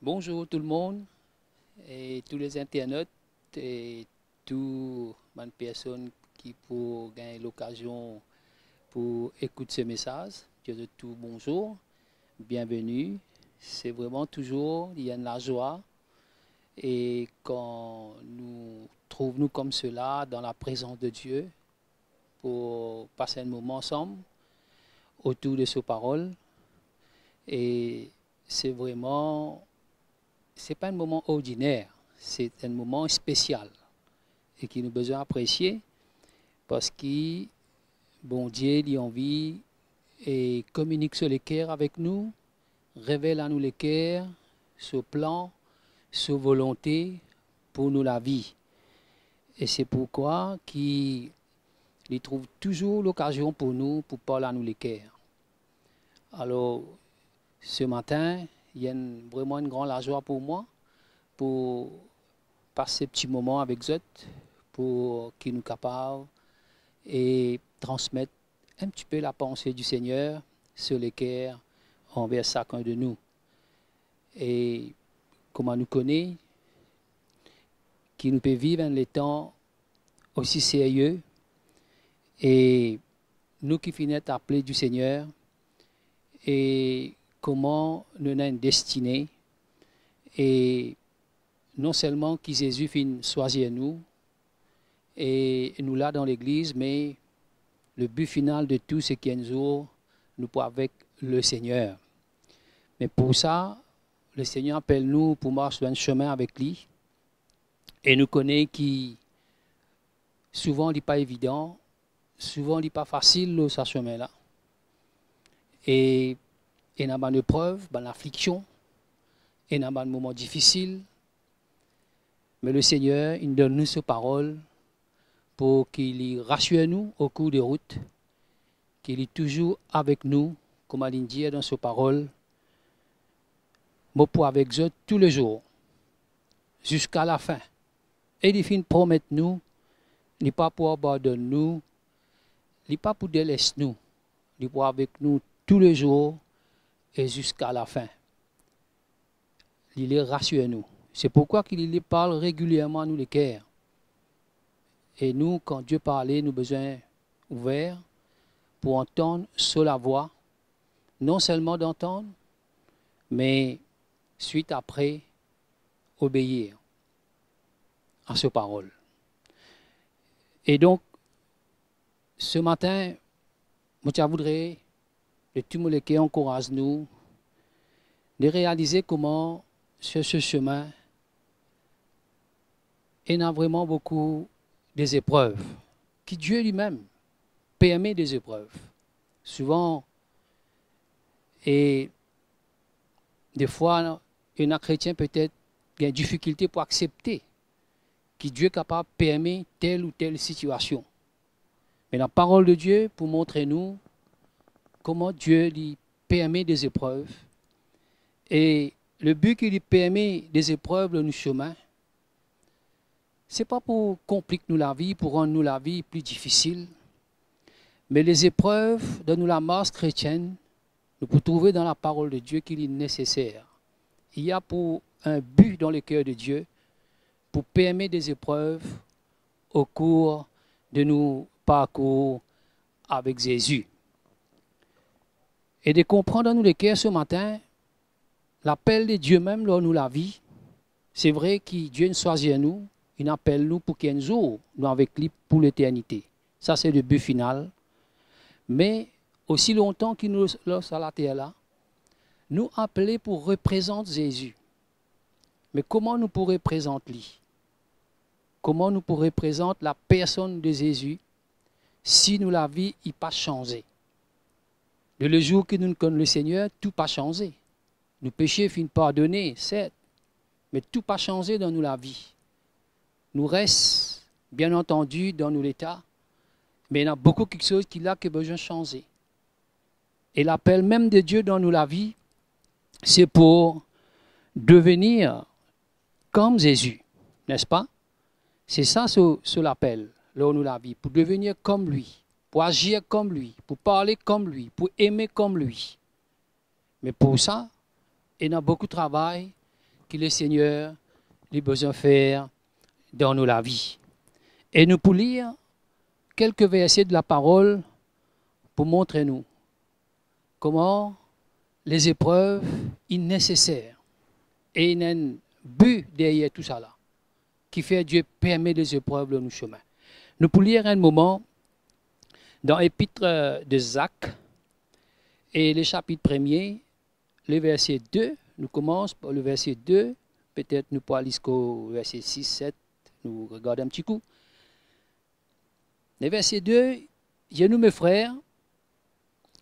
Bonjour tout le monde et tous les internautes et toutes les personnes qui pour gagner l'occasion pour écouter ce message. Je dis tout bonjour, bienvenue. C'est vraiment toujours, il y a de la joie et quand nous trouvons nous comme cela dans la présence de Dieu pour passer un moment ensemble autour de ses paroles et c'est vraiment c'est pas un moment ordinaire, c'est un moment spécial et qui nous besoin apprécier parce que bon Dieu a envie et communique sur les cœurs avec nous, révèle à nous les cœurs, ce plan, ce volonté pour nous la vie. Et c'est pourquoi qu'il trouve toujours l'occasion pour nous pour parler à nous les cœurs. Alors ce matin, il y a vraiment une grande joie pour moi pour passer un petit moment avec eux, pour qu'ils nous capables et transmettre un petit peu la pensée du Seigneur sur les cœurs envers chacun de nous. Et comment nous connaît, qui nous peut vivre dans les temps aussi sérieux et nous qui finissons appelés du Seigneur et comment nous avons une destinée et non seulement que Jésus finit choisir nous et nous là dans l'église, mais le but final de tout, c'est qu'un jour, nous pourrons avec le Seigneur. Mais pour ça, le Seigneur appelle nous pour marcher un chemin avec lui. Et nous connaissons qui souvent, il n'est pas évident, souvent, il n'est pas facile, ce chemin-là. Et il y a une épreuve, une affliction, il y a un moment difficile. Mais le Seigneur, il donne nous sa parole pour qu'il rassure nous au cours des routes, qu'il est toujours avec nous, comme il dit dans sa parole, moi pour avec eux tous les jours, jusqu'à la fin. Et il finit promettre nous, il n'est pas pour abandonner nous, il n'est pas pour délaisser nous, il est pour avec nous tous les jours et jusqu'à la fin. Il les rassure nous. C'est pourquoi qu'il parle régulièrement à nous les cœurs. Et nous, quand Dieu parlait, nous avons besoin ouverts pour entendre sur la voix, non seulement d'entendre, mais suite après, obéir à ses paroles. Et donc, ce matin, je voudrais que tout le monde encourage nous de réaliser comment sur ce chemin, il y a vraiment beaucoup des épreuves, que Dieu lui-même permet des épreuves. Souvent, et des fois, un chrétien peut-être a une difficulté pour accepter que Dieu est capable de permettre telle ou telle situation. Mais la parole de Dieu pour montrer nous comment Dieu lui permet des épreuves. Et le but qu'il lui permet des épreuves dans nos chemins, ce n'est pas pour compliquer nous la vie, pour rendre nous la vie plus difficile, mais les épreuves dans la marche chrétienne, nous pouvons trouver dans la parole de Dieu qu'il est nécessaire. Il y a pour un but dans le cœur de Dieu pour permettre des épreuves au cours de nos parcours avec Jésus. Et de comprendre dans nous les cœurs ce matin, l'appel de Dieu même dans nous la vie, c'est vrai que Dieu nous choisit nous, il appelle nous pour qu'un jour, nous avec lui pour l'éternité. Ça, c'est le but final. Mais aussi longtemps qu'il nous laisse à la terre là, nous appeler pour représenter Jésus. Mais comment nous pourrions représenter lui? Comment nous pourrions représenter la personne de Jésus si nous la vie n'a pas changé? Le jour que nous connaissons le Seigneur, tout n'a pas changé. Nos péchés finissent pardonnés, certes, mais tout n'a pas changé dans nous la vie. Nous restons, bien entendu, dans nous l'état, mais il y a beaucoup de choses qui a besoin de changer. Et l'appel même de Dieu dans nous la vie, c'est pour devenir comme Jésus, n'est-ce pas? C'est ça ce l'appel, là où nous la vie, pour devenir comme lui, pour agir comme lui, pour parler comme lui, pour aimer comme lui. Mais pour ça, il y a beaucoup de travail, que le Seigneur a besoin de faire dans la vie. Et nous pour lire quelques versets de la parole pour montrer nous comment les épreuves sont nécessaires. Et il y a un but derrière tout ça là, qui fait que Dieu permet les épreuves dans nos chemins. Nous pour lire un moment dans l'épître de Jacques, et le chapitre 1er, le verset 2, nous commençons par le verset 2, peut-être nous pourrons aller jusqu'au verset 6, 7, nous regardons un petit coup. Le verset 2, je nous mes frères,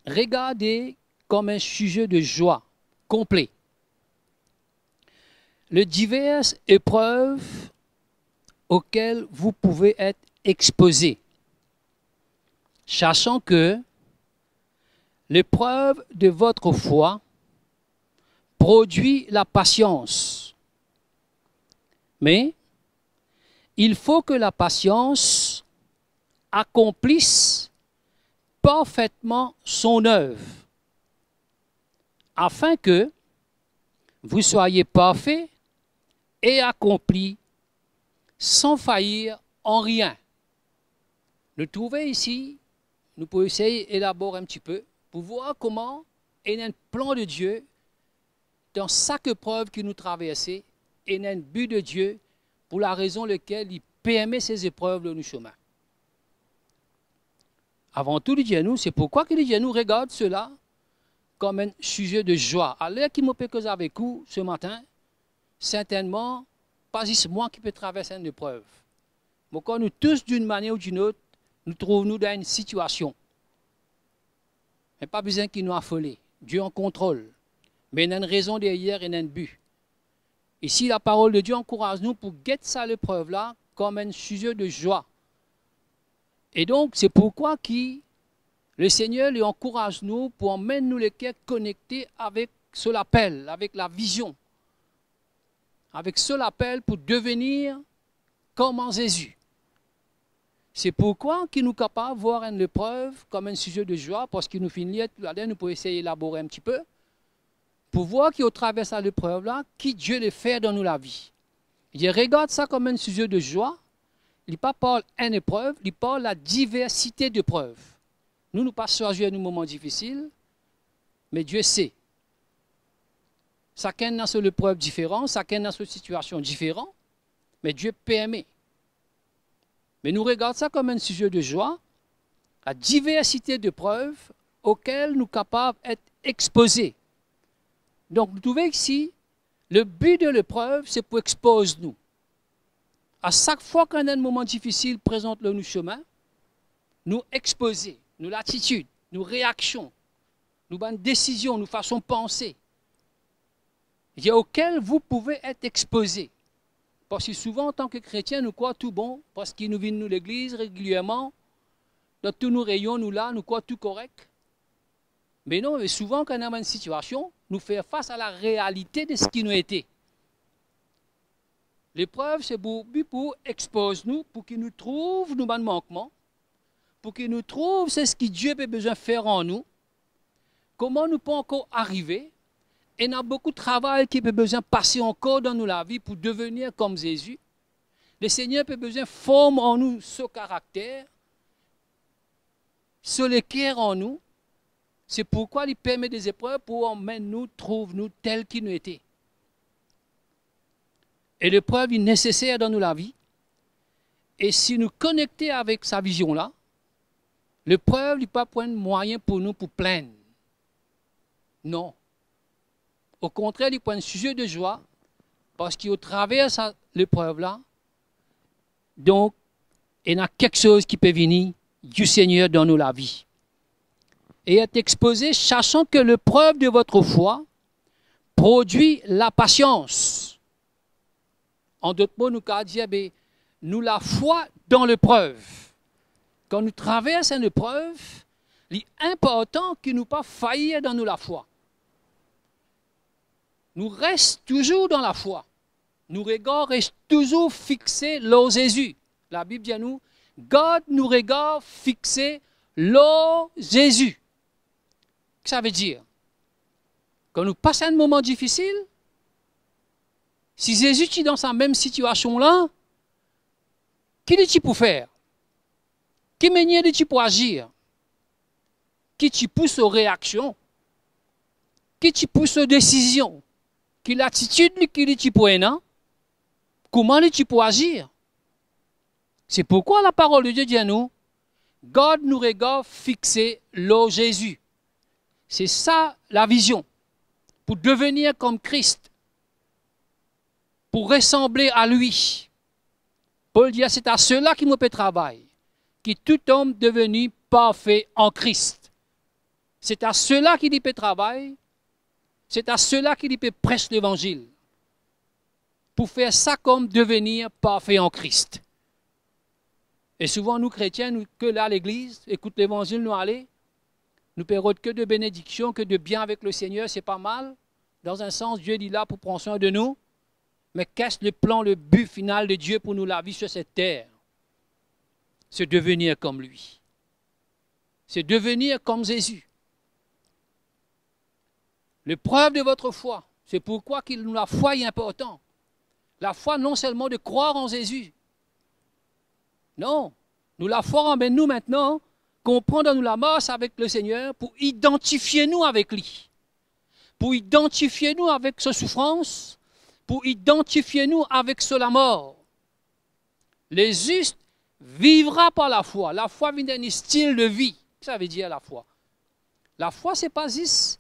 regardez comme un sujet de joie complet les diverses épreuves auxquelles vous pouvez être exposés, sachant que l'épreuve de votre foi produit la patience. Mais il faut que la patience accomplisse parfaitement son œuvre, afin que vous soyez parfaits et accomplis sans faillir en rien. Nous trouvons ici, nous pouvons essayer d'élaborer un petit peu pour voir comment il y a un plan de Dieu dans chaque épreuve que nous traversons, et il y a un but de Dieu pour la raison laquelle il permet ces épreuves dans nos chemins. Avant tout, il dit à nous, c'est pourquoi il dit à nous, regarde cela comme un sujet de joie. À l'heure qu'il m'a fait causer avec vous ce matin, certainement, pas juste moi qui peux traverser une épreuve. Mais quand nous tous, d'une manière ou d'une autre, nous trouvons dans une situation. Mais pas besoin qu'il nous affole. Dieu en contrôle. Mais il y a une raison derrière et il y a un but. Ici, la parole de Dieu encourage nous pour guetter ça l'épreuve là comme un sujet de joie. Et donc, c'est pourquoi le Seigneur lui encourage nous pour emmener nous les cœurs connectés avec ce l'appel, avec la vision. Avec ce l'appel pour devenir comme en Jésus. C'est pourquoi qu'il nous est capable de voir une épreuve comme un sujet de joie, parce qu'il nous finit, nous pouvons essayer d'élaborer un petit peu, pour voir qu'au travers de cette épreuve-là, qui Dieu le fait dans nous la vie. Il regarde ça comme un sujet de joie, il ne parle pas d'une épreuve, il parle de la diversité d'épreuves. Nous ne pas choisir un moment difficile, mais Dieu sait. Chacun dans son épreuve différente, chacun dans son situation différente, mais Dieu permet. Mais nous regardons ça comme un sujet de joie, la diversité d'épreuves auxquelles nous sommes capables d'être exposés. Donc, vous trouvez ici, le but de l'épreuve, c'est pour exposer nous. À chaque fois qu'on a un moment difficile présente le nous chemin, nous exposer, nous l'attitude, nous réaction, nous bonnes décisions, nous façon penser, auxquelles vous pouvez être exposés. Parce que souvent, en tant que chrétiens, nous croyons tout bon, parce qu'ils nous viennent nous l'église régulièrement, dans tous nos rayons, nous là, nous croyons tout correct. Mais non, mais souvent, quand on a une situation, nous faisons face à la réalité de ce qui nous était. L'épreuve, c'est pour exposer nous, pour qu'il nous trouve nos manquements, pour qu'il nous trouve c'est ce que Dieu a besoin de faire en nous, comment nous pouvons encore arriver. Et il y a beaucoup de travail qui peut besoin de passer encore dans la vie pour devenir comme Jésus. Le Seigneur peut besoin de former en nous ce caractère, ce l'équerre en nous. C'est pourquoi il permet des épreuves pour emmener nous, trouve nous tels qu'ils nous étaient. Et l'épreuve est nécessaire dans la vie. Et si nous connectons avec sa vision-là, l'épreuve n'est pas un moyen pour nous pour plaindre. Non. Au contraire, il prend un sujet de joie, parce qu'au travers de l'épreuve-là, donc, il y a quelque chose qui peut venir du Seigneur dans la vie. Et être exposé, sachant que l'épreuve de votre foi produit la patience. En d'autres mots, nous avons dit, nous la foi dans l'épreuve. Quand nous traversons une épreuve, il est important que nous ne pas faillir dans la foi. Nous restons toujours dans la foi. Nos regards restent toujours fixés sur Jésus. La Bible dit à nous, garde nos regards fixés sur Jésus. Qu'est-ce que ça veut dire? Quand nous passons un moment difficile, Si Jésus est dans sa même situation-là, qui est-il pour faire? Qui manière de pour agir? Qui te pousse aux réactions? Qui te pousse aux décisions? Quelle attitude qui est pour un? Comment est-il pour agir? C'est pourquoi la parole de Dieu dit à nous, garde nos regards fixés sur Jésus. C'est ça la vision. Pour devenir comme Christ. Pour ressembler à lui. Paul dit, c'est à cela qui me fait travail. Qui tout homme devenu parfait en Christ. C'est à cela qu'il y peut travailler. C'est à cela qu'il y peut prêcher l'évangile. Pour faire ça comme devenir parfait en Christ. Et souvent, nous chrétiens, nous, que là à l'église, écoute l'évangile, nous aller, nous paierons que de bénédictions, que de bien avec le Seigneur, c'est pas mal. Dans un sens, Dieu est là pour prendre soin de nous. Mais qu'est-ce le plan, le but final de Dieu pour nous la vie sur cette terre? C'est devenir comme lui. C'est devenir comme Jésus. L'épreuve de votre foi, c'est pourquoi la foi est importante. La foi, non seulement de croire en Jésus. Non, nous la foi emmène nous maintenant, comprendre nous la marche avec le Seigneur pour identifier nous avec lui. Pour identifier nous avec sa souffrance, pour identifier nous avec la mort. Les justes vivra par la foi. La foi vient d'un style de vie. Ça veut dire la foi. La foi, ce n'est pas juste.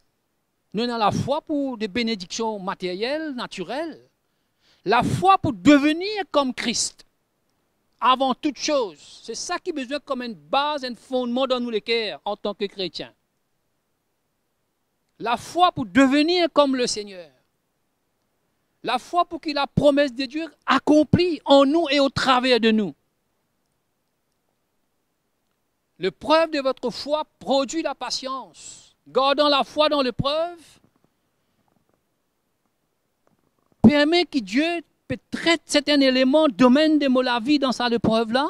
Nous avons la foi pour des bénédictions matérielles, naturelles. La foi pour devenir comme Christ. Avant toute chose. C'est ça qui a besoin comme une base, un fondement dans nous les cœurs en tant que chrétiens. La foi pour devenir comme le Seigneur. La foi pour que la promesse de Dieu accomplie en nous et au travers de nous. L'épreuve de votre foi produit la patience. Gardant la foi dans l'épreuve permet que Dieu peut traiter certains éléments, domaine de la vie dans sa épreuve-là,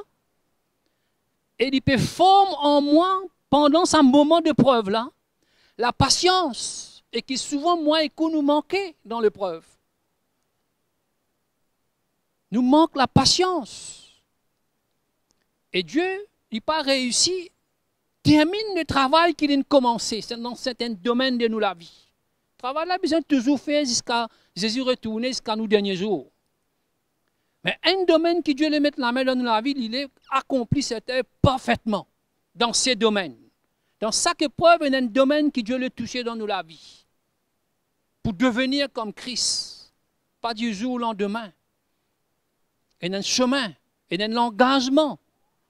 et il peut former en moi, pendant ce moment d'épreuve-là, la patience, et qui souvent, moi et nous manquait dans l'épreuve. Nous manque la patience. Et Dieu, il n'a pas réussi, termine le travail qu'il a commencé dans certains domaines de nous la vie. Le travail là besoin de toujours faire jusqu'à Jésus retourner jusqu'à nos derniers jours. Mais un domaine que Dieu le met la main dans la vie, il est accompli cette œuvre parfaitement dans ces domaines. Dans chaque épreuve, il y a un domaine que Dieu le touché dans la vie. Pour devenir comme Christ. Pas du jour au lendemain. Il y a un chemin, il y a un engagement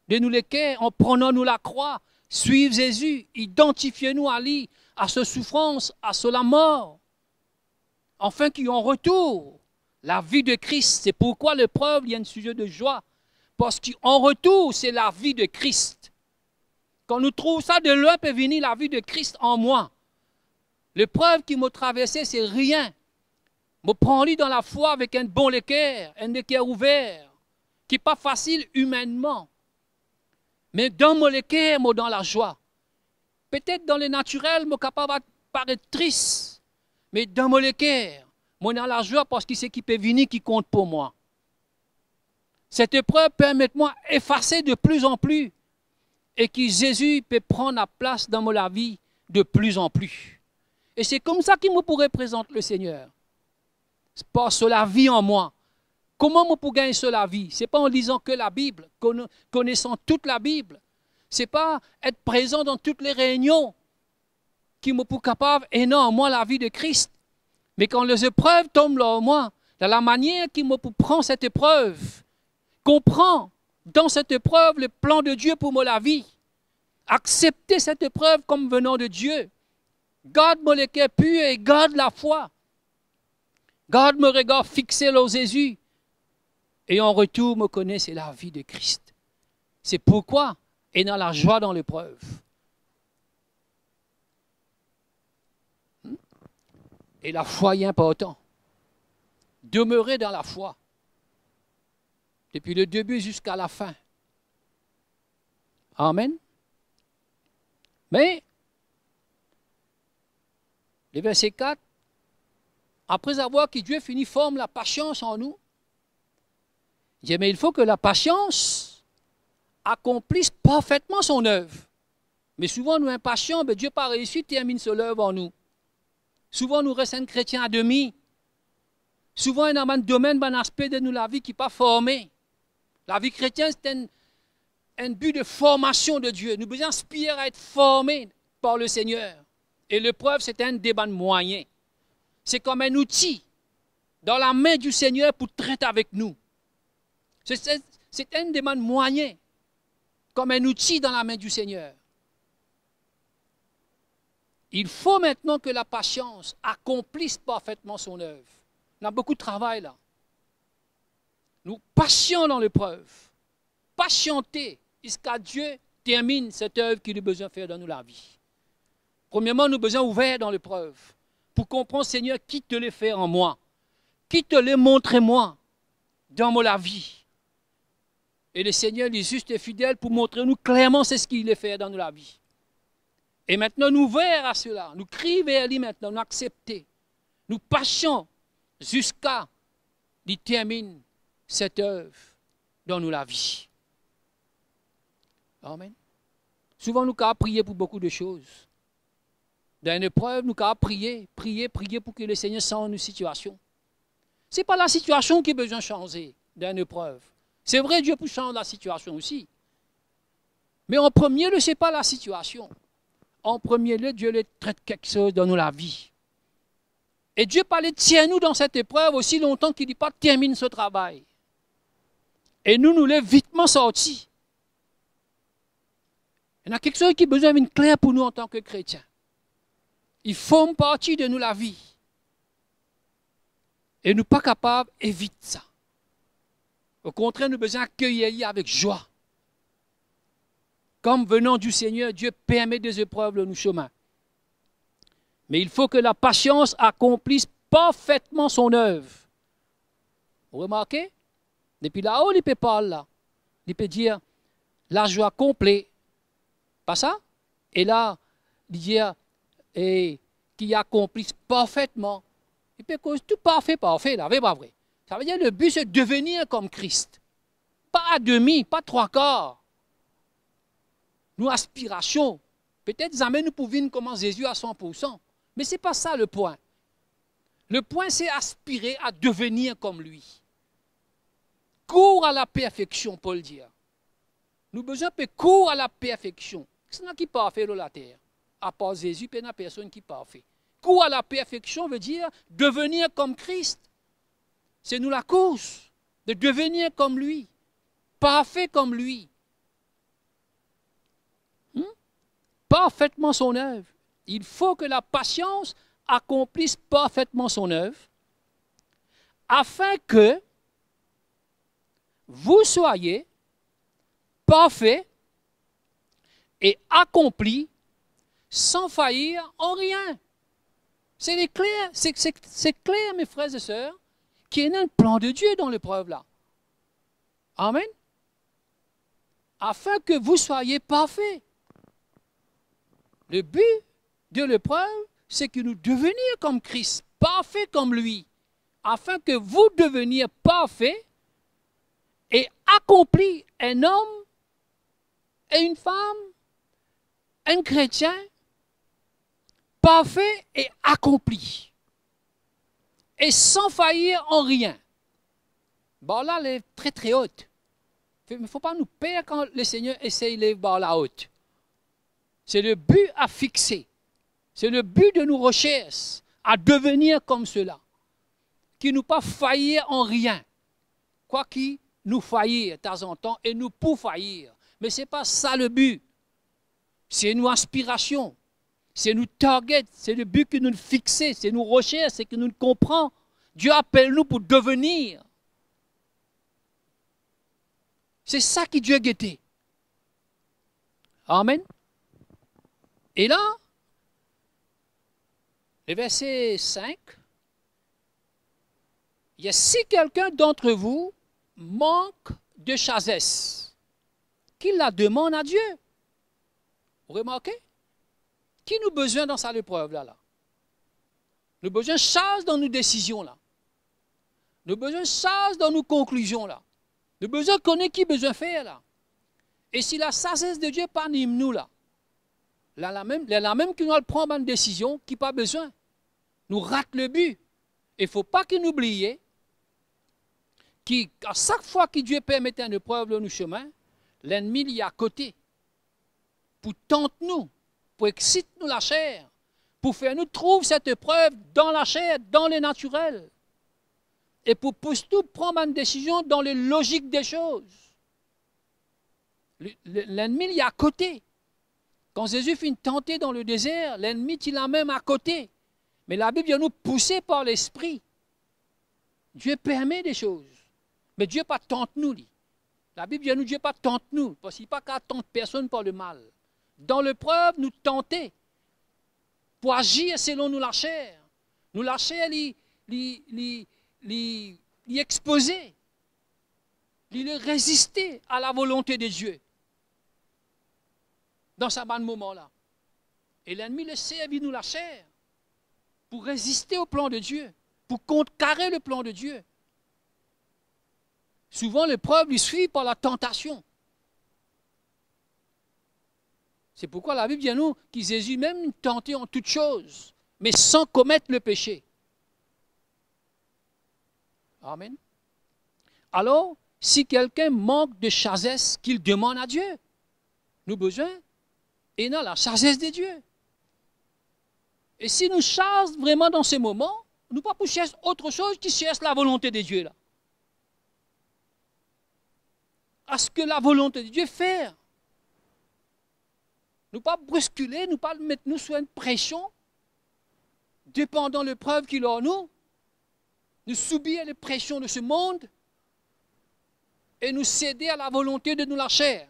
de nous lesquels, en prenant nous la croix, suivre Jésus, identifier nous à lui, à sa souffrance, à la mort. Enfin qu'il y ait en retour la vie de Christ. C'est pourquoi l'épreuve, il y a un sujet de joie. Parce qu'en retour, c'est la vie de Christ. Quand nous trouvons ça de loin, peut venir la vie de Christ en moi. L'épreuve qui m'a traversé, c'est rien. Je prends-lui dans la foi avec un bon cœur, un cœur ouvert, qui n'est pas facile humainement. Mais dans mon cœur, moi dans la joie. Peut-être dans le naturel, je suis capable de paraître triste. Mais dans mon cœur, moi dans la joie parce que c'est qui peut venir qui compte pour moi. Cette épreuve permet-moi d'effacer de plus en plus et que Jésus peut prendre la place dans ma vie de plus en plus. Et c'est comme ça qu'il me pourrait présenter le Seigneur. Par la vie en moi. Comment je peux gagner cela vie? Ce n'est pas en lisant que la Bible, connaissant toute la Bible. Ce n'est pas être présent dans toutes les réunions qui me peut capable et non, moi la vie de Christ. Mais quand les épreuves tombent là en moi, dans la manière qu'il me prend cette épreuve, comprend dans cette épreuve le plan de Dieu pour moi la vie. Accepter cette épreuve comme venant de Dieu. Garde mon cœur pur et garde la foi. Garde mon regard fixé sur Jésus. Et en retour, me connaît, c'est la vie de Christ. C'est pourquoi, et dans la joie dans l'épreuve. Et la foi est importante. Demeurer dans la foi. Depuis le début jusqu'à la fin. Amen. Mais, le verset 4, après avoir que Dieu finit forme la patience en nous, il dit, mais il faut que la patience accomplisse parfaitement son œuvre. Mais souvent, nous impatients, mais Dieu pas réussi, termine son œuvre en nous. Souvent, nous restons chrétiens à demi. Souvent, il y a un domaine, un aspect de nous, la vie qui n'est pas formé. La vie chrétienne, c'est un but de formation de Dieu. Nous devons aspirer à être formés par le Seigneur. Et l'épreuve, c'est un débat de moyens. C'est comme un outil dans la main du Seigneur pour traiter avec nous. C'est un débat de moyens, comme un outil dans la main du Seigneur. Il faut maintenant que la patience accomplisse parfaitement son œuvre. On a beaucoup de travail là. Nous patients dans l'épreuve. Patienter jusqu'à Dieu termine cette œuvre qu'il a besoin de faire dans nous la vie. Premièrement, nous avons besoin ouvert dans l'épreuve pour comprendre, Seigneur, qui te l'a fait en moi, qui te l'a montré moi dans la vie. Et le Seigneur est juste et fidèle pour montrer nous clairement c'est ce qu'il a fait dans nous la vie. Et maintenant, nous ouverts à cela, nous crions vers lui maintenant, nous acceptons, nous patients jusqu'à qu'il termine cette œuvre dans nous la vie. Amen. Souvent, nous avons prié pour beaucoup de choses. Dans une épreuve, nous avons prié pour que le Seigneur change nos situations. Ce n'est pas la situation qui a besoin de changer dans une épreuve. C'est vrai, Dieu peut changer la situation aussi. Mais en premier lieu, ce n'est pas la situation. En premier lieu, Dieu traite quelque chose dans la vie. Et Dieu parlait, tiens-nous dans cette épreuve aussi longtemps qu'il ne dit pas termine ce travail. Et nous l'avons vitement sortis. Il y a quelque chose qui a besoin d'une claire pour nous en tant que chrétiens. Il forme partie de nous la vie. Et nous ne sommes pas capables d'éviter ça. Au contraire, nous avons besoin d'accueillir avec joie. Comme venant du Seigneur, Dieu permet des épreuves dans nos chemins. Mais il faut que la patience accomplisse parfaitement son œuvre. Vous remarquez? Depuis là-haut, il peut parler là. Il peut dire la joie complète. Pas ça? Et là, il dit et qui accomplisse parfaitement. Il peut cause tout parfait, là, c'est pas vrai. Ça veut dire le but, c'est de devenir comme Christ. Pas à demi, pas trois quarts. Nos aspirations, peut-être jamais nous pouvons vivre comme Jésus à 100%. Mais ce n'est pas ça le point. Le point, c'est aspirer à devenir comme lui. Cours à la perfection, Paul dit. Nous avons besoin de courir à la perfection. C'est ce qui est parfait dans la terre. À part Jésus, il n'y a personne qui est parfait. Cours à la perfection veut dire devenir comme Christ. C'est nous la course de devenir comme lui. Parfait comme lui. Parfaitement son œuvre. Il faut que la patience accomplisse parfaitement son œuvre afin que vous soyez parfaits et accomplis sans faillir en rien. C'est clair, c'est clair, mes frères et sœurs, qu'il y a un plan de Dieu dans l'épreuve là. Amen. Afin que vous soyez parfaits. Le but de l'épreuve, c'est que nous devenions comme Christ, parfaits comme lui, afin que vous deveniez parfaits et accomplis, un homme et une femme, un chrétien, parfait et accompli, et sans faillir en rien. Bon là, elle est très très haute. Il ne faut pas nous perdre quand le Seigneur essaye de voir la haute. C'est le but à fixer. C'est le but de nos recherches, à devenir comme cela. Qui nous pas faillir en rien. Quoi qu'il nous faillir de temps en temps et nous pour faillir. Mais ce n'est pas ça le but. C'est nos aspirations. C'est nos targets. C'est le but que nous fixons. C'est nos recherches. C'est que nous comprenons. Dieu appelle nous pour devenir. C'est ça qui Dieu a guetté. Amen. Et là, le verset 5, il y a si quelqu'un d'entre vous manque de sagesse, qu'il la demande à Dieu. Vous remarquez? Qui nous a besoin dans sa épreuve là? Nous avons besoin de sage dans nos décisions là. Nous avons besoin de sage dans nos conclusions là. Nous avons besoin de connaître qui besoin de faire là. Et si la sagesse de Dieu n'anime nous là, la même qui nous prend une décision qui n'a pas besoin. Nous rate le but. Il ne faut pas qu'il nous oublie qu'à chaque fois que Dieu permet une épreuve dans nos chemins, l'ennemi est à côté pour tenter nous, pour exciter nous la chair, pour faire nous trouver cette épreuve dans la chair, dans le naturel, et pour tout prendre une décision dans les logiques des choses. L'ennemi est à côté. Quand Jésus finit tenter dans le désert, l'ennemi il l'a même à côté. Mais la Bible vient nous pousser par l'esprit. Dieu permet des choses. Mais Dieu pas tente nous. La Bible vient nous Dieu pas tente nous. Parce qu'il n'y a pas qu'à tenter personne par le mal. Dans l'épreuve, nous tenter pour agir selon nous la chair. Nous la chair, l'y exposer. L'y résister à la volonté de Dieu. Dans ce bon moment-là. Et l'ennemi le servit nous la chair pour résister au plan de Dieu, pour contrecarrer le plan de Dieu. Souvent, l'épreuve lui suit par la tentation. C'est pourquoi la Bible dit à nous que Jésus même tenté en toutes choses, mais sans commettre le péché. Amen. Alors, si quelqu'un manque de sagesse, qu'il demande à Dieu. Nous avons besoin, et non la sagesse de Dieu. Et si nous cherchons vraiment dans ces moments, nous ne pouvons pas chercher autre chose qui cherche la volonté de Dieu là. À ce que la volonté de Dieu fait. Nous ne pas brusculer, nous ne pas mettre nous sous une pression, dépendant de l'épreuve qu'il a en nous, nous subir les pressions de ce monde et nous céder à la volonté de nous la chair.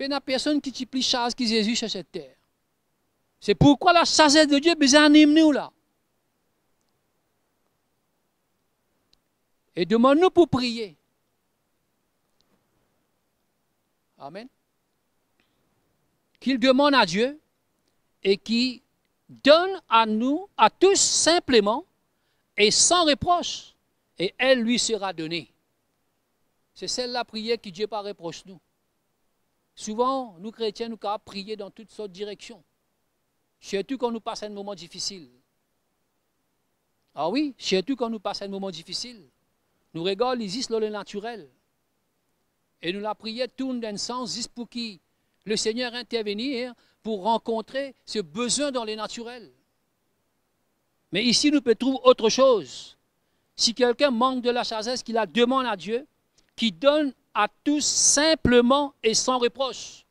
Il n'y a personne qui t'y plie chasse qui Jésus sur cette terre. C'est pourquoi la sagesse de Dieu besoin anime nous là. Et demande-nous pour prier. Amen. Qu'il demande à Dieu et qui donne à nous, à tous simplement et sans reproche. Et elle lui sera donnée. C'est celle-là prière que Dieu pas reproche nous. Souvent, nous chrétiens, nous pouvons prier dans toutes sortes de directions. Surtout quand nous passons un moment difficile. Ah oui, surtout quand nous passons un moment difficile. Nous regardons les isles le naturel. Et nous la prière tourne dans un sens juste pour que le Seigneur intervenir pour rencontrer ce besoin dans les naturels. Mais ici, nous pouvons trouver autre chose. Si quelqu'un manque de la sagesse, qu'il la demande à Dieu, qui donne à tous simplement et sans reproche.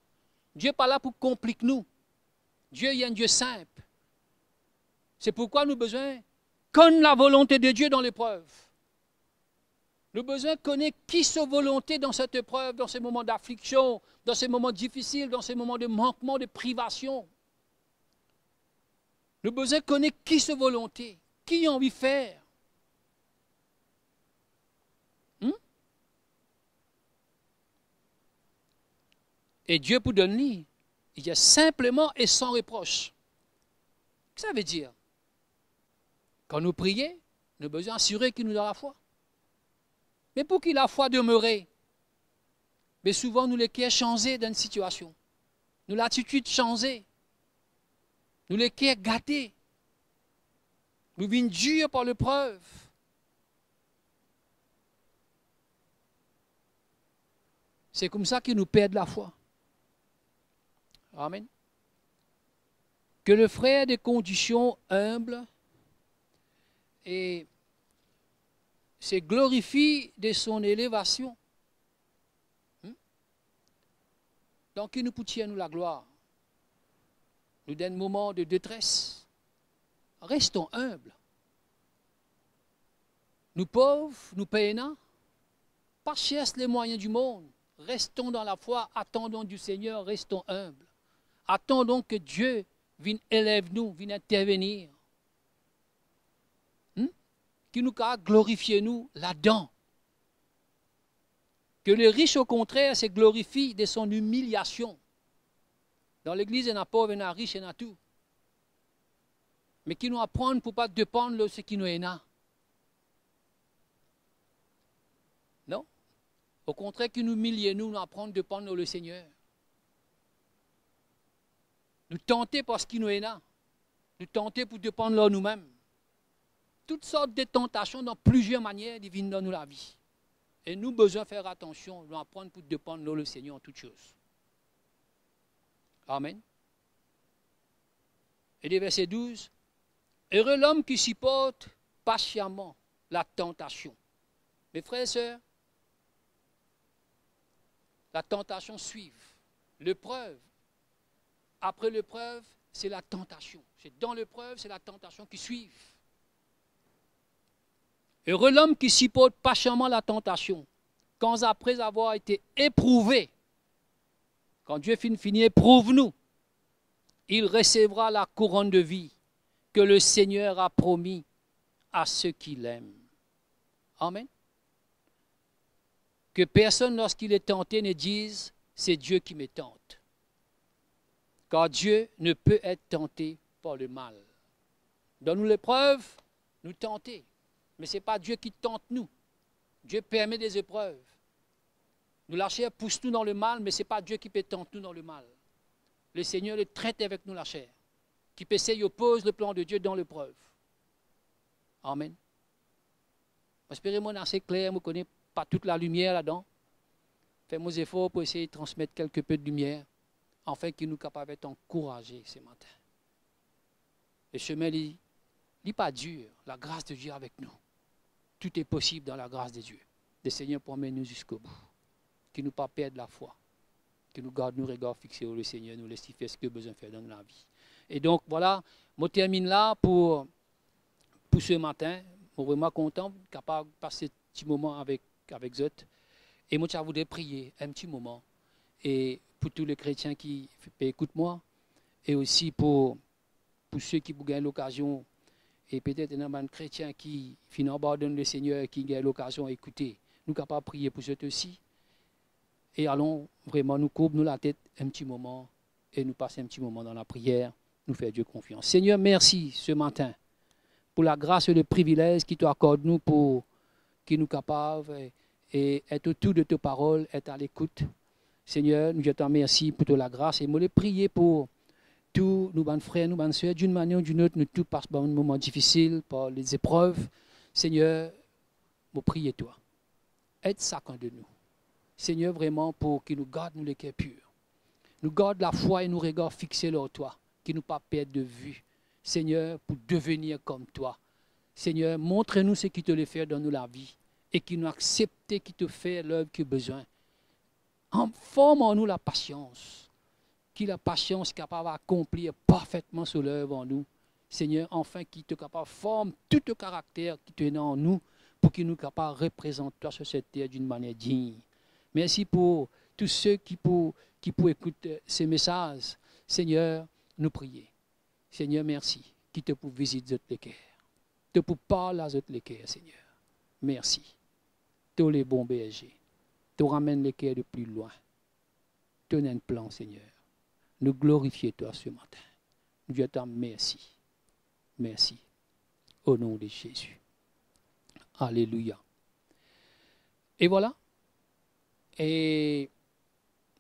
Dieu n'est pas là pour compliquer nous. Dieu est un Dieu simple. C'est pourquoi nous avons besoin de connaître la volonté de Dieu dans l'épreuve. Nous avons besoin de connaître qui sa volonté dans cette épreuve, dans ces moments d'affliction, dans ces moments difficiles, dans ces moments de manquement, de privation. Nous avons besoin de connaître qui sa volonté, qui a envie de faire. Et Dieu pour donner, il y a simplement et sans reproche. Qu'est-ce que ça veut dire? Quand nous prions, nous avons besoin d'assurer qu'il nous donne la foi. Mais pour qu'il ait la foi demeurer, mais souvent nous les cœurs changer dans une situation. Nous l'attitude changer. Nous les cœurs gâtés. Nous venons durs par l'épreuve. C'est comme ça qu'ils nous perdent la foi. Amen. Que le frère des conditions humbles et se glorifie de son élévation. Donc, il nous tient nous la gloire. Nous donne un moment de détresse. Restons humbles. Nous pauvres, nous payons, pas chercher les moyens du monde. Restons dans la foi, attendons du Seigneur, restons humbles. Attendons que Dieu vienne élève nous, vienne intervenir. Qui nous a glorifié nous là-dedans. Que le riche, au contraire, se glorifie de son humiliation. Dans l'église, il y en a pauvres, il y en a riches, il y en a tout. mais qui nous apprend pour ne pas dépendre de ce qui nous est là. Non. Au contraire, qui nous humilie, nous apprend à dépendre de le Seigneur. Nous tenter par ce qui nous est là. Nous tenter pour dépendre de nous-mêmes. Toutes sortes de tentations dans plusieurs manières divines dans la vie. Et nous besoin faire attention, nous apprendre pour dépendre de le Seigneur en toutes choses. Amen. Et le verset 12. Heureux l'homme qui supporte patiemment la tentation. Mes frères et sœurs, la tentation suit. L'épreuve. Après l'épreuve, c'est la tentation. C'est dans l'épreuve, c'est la tentation qui suit. Heureux l'homme qui supporte patiemment la tentation, quand après avoir été éprouvé, quand Dieu finit, éprouve-nous, il recevra la couronne de vie que le Seigneur a promis à ceux qui l'aiment. Amen. Que personne, lorsqu'il est tenté, ne dise « c'est Dieu qui me tente ». Car Dieu ne peut être tenté par le mal. Donne-nous l'épreuve, nous tenter. Mais ce n'est pas Dieu qui tente nous. Dieu permet des épreuves. Nous, la chair pousse nous dans le mal, mais ce n'est pas Dieu qui peut tenter nous dans le mal. Le Seigneur le traite avec nous, la chair. Qui peut essayer oppose le plan de Dieu dans l'épreuve. Amen. J'espère-moi assez clair, je ne connais pas toute la lumière là-dedans. Fais mes efforts pour essayer de transmettre quelque peu de lumière, afin qu'il nous capable d'être encouragés ce matin. Le chemin n'est pas dur, la grâce de Dieu est avec nous. Tout est possible dans la grâce de Dieu. Le Seigneur promène nous jusqu'au bout. Qu'il ne nous pas perdre la foi. Qu'il nous garde nos regards fixés sur le Seigneur, nous laisse faire ce que nous besoin de faire dans la vie. Et donc voilà, je termine là pour ce matin. Je suis vraiment content, capable de passer un petit moment avec vous. Et moi, je voudrais prier un petit moment. Et pour tous les chrétiens qui écoutent moi, et aussi pour ceux qui ont gagné l'occasion, et peut-être un chrétien qui finalement abandonne le Seigneur, qui gagne l'occasion d'écouter, nous sommes capables de prier pour eux aussi. Et allons vraiment nous courber nous la tête un petit moment, et nous passer un petit moment dans la prière, nous faire Dieu confiance. Seigneur, merci ce matin pour la grâce et le privilège qui t'accorde nous pour qui nous capables et être autour de tes paroles, être à l'écoute. Seigneur, nous te remercions pour la grâce et nous prier pour tous nos frères, nos soeurs, d'une manière ou d'une autre, nous tous passons par un moment difficile, par les épreuves. Seigneur, nous prions toi. Aide chacun de nous. Seigneur, vraiment pour qu'il nous garde nous les cœurs purs. Nous garde la foi et nous regards fixés sur toi, qu'il nous pas perdre de vue. Seigneur, pour devenir comme toi. Seigneur, montre-nous ce qui te le fait dans nous la vie et qui nous accepte qui te fait l'œuvre qui a besoin. Forme en nous la patience, qui la patience est capable d'accomplir parfaitement sur l'œuvre en nous. Seigneur, enfin, qui te capable forme tout le caractère qui te est en nous pour qu'il nous capable de représenter toi sur cette terre d'une manière digne. Merci pour tous ceux qui pour écouter ces messages. Seigneur, nous prions. Seigneur, merci. Qui te pour visiter les cœurs. Te pour parler à les cœurs, Seigneur. Merci. Tous les bons bergers. Te ramène les cœurs de plus loin. Tenez un plan, Seigneur. Nous glorifions toi ce matin. Dieu te merci. Merci. Au nom de Jésus. Alléluia. Et voilà. Et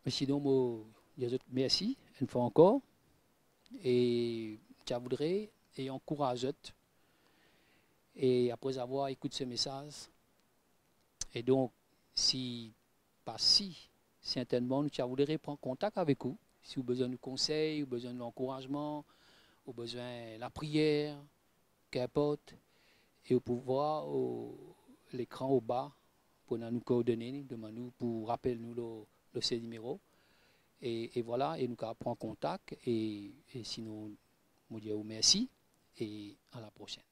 sinon, merci une fois encore. Et je voudrais et encourage et après avoir écouté ce message. Et donc, si certainement, nous voudrais prendre contact avec vous. Si vous avez besoin de conseils, ou besoin de l'encouragement, ou besoin de la prière, qu'importe. Et vous pouvez voir l'écran au bas pour nous coordonner, demandez-nous pour rappeler nous ce numéro. Et voilà, et nous prendre contact. Et sinon, nous disons merci et à la prochaine.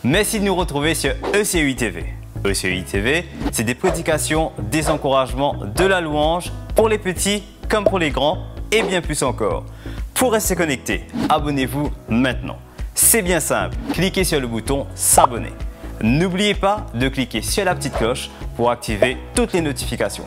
Merci de nous retrouver sur ECUI TV. ECUI TV, c'est des prédications, des encouragements, de la louange pour les petits comme pour les grands et bien plus encore. Pour rester connecté, abonnez-vous maintenant. C'est bien simple, cliquez sur le bouton s'abonner. n'oubliez pas de cliquer sur la petite cloche pour activer toutes les notifications.